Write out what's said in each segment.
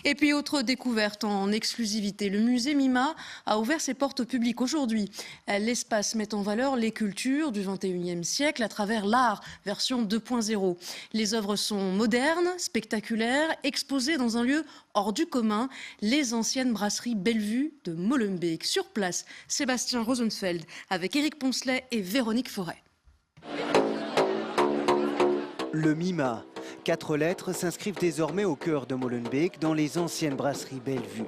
Et puis, autre découverte en exclusivité, le musée Mima a ouvert ses portes au public aujourd'hui. L'espace met en valeur les cultures du 21e siècle à travers l'art, version 2.0. Les œuvres sont modernes, spectaculaires, exposées dans un lieu hors du commun, les anciennes brasseries Bellevue de Molenbeek. Sur place, Sébastien Rosenfeld avec Éric Poncelet et Véronique Forêt. Le Mima. 4 lettres s'inscrivent désormais au cœur de Molenbeek, dans les anciennes brasseries Bellevue.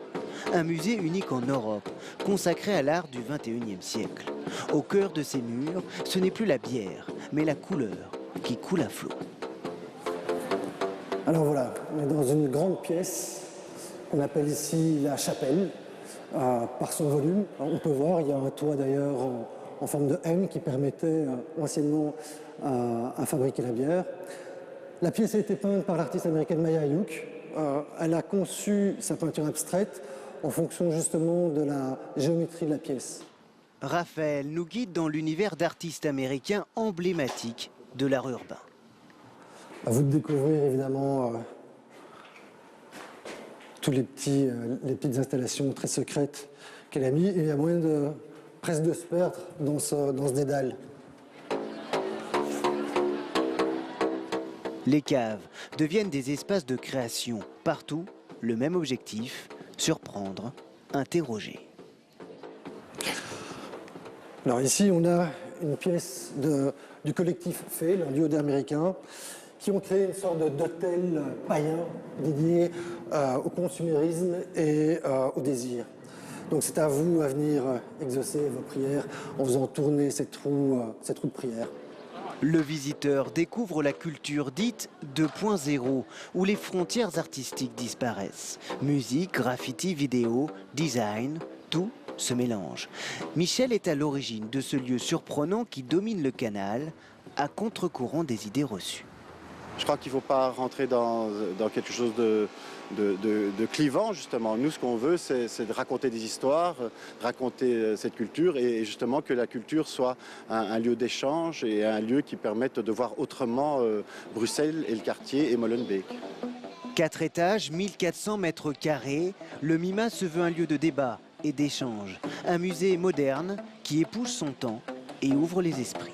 Un musée unique en Europe, consacré à l'art du 21e siècle. Au cœur de ces murs, ce n'est plus la bière, mais la couleur qui coule à flot. Alors voilà, on est dans une grande pièce qu'on appelle ici la chapelle, par son volume. On peut voir, il y a un toit d'ailleurs en forme de M qui permettait anciennement à fabriquer la bière. La pièce a été peinte par l'artiste américaine Maya Ayuk. Elle a conçu sa peinture abstraite en fonction justement de la géométrie de la pièce. Raphaël nous guide dans l'univers d'artistes américains emblématiques de l'art urbain. À vous de découvrir évidemment tous les petites installations très secrètes qu'elle a mis, et il y a moyen de presque de se perdre dans ce dédale. Les caves deviennent des espaces de création. Partout, le même objectif, surprendre, interroger. Alors ici, on a une pièce du collectif Fée, un duo américain, qui ont créé une sorte d'hôtel païen dédié au consumérisme et au désir. Donc c'est à vous à venir exaucer vos prières en faisant tourner cette roue de prière. Le visiteur découvre la culture dite 2.0, où les frontières artistiques disparaissent. Musique, graffiti, vidéo, design, tout se mélange. Michel est à l'origine de ce lieu surprenant qui domine le canal, à contre-courant des idées reçues. Je crois qu'il ne faut pas rentrer dans quelque chose de clivant, justement. Nous, ce qu'on veut, c'est de raconter des histoires, raconter cette culture, et justement que la culture soit un lieu d'échange et un lieu qui permette de voir autrement Bruxelles et le quartier et Molenbeek. 4 étages, 1400 mètres carrés, le Mima se veut un lieu de débat et d'échange. Un musée moderne qui épouse son temps et ouvre les esprits.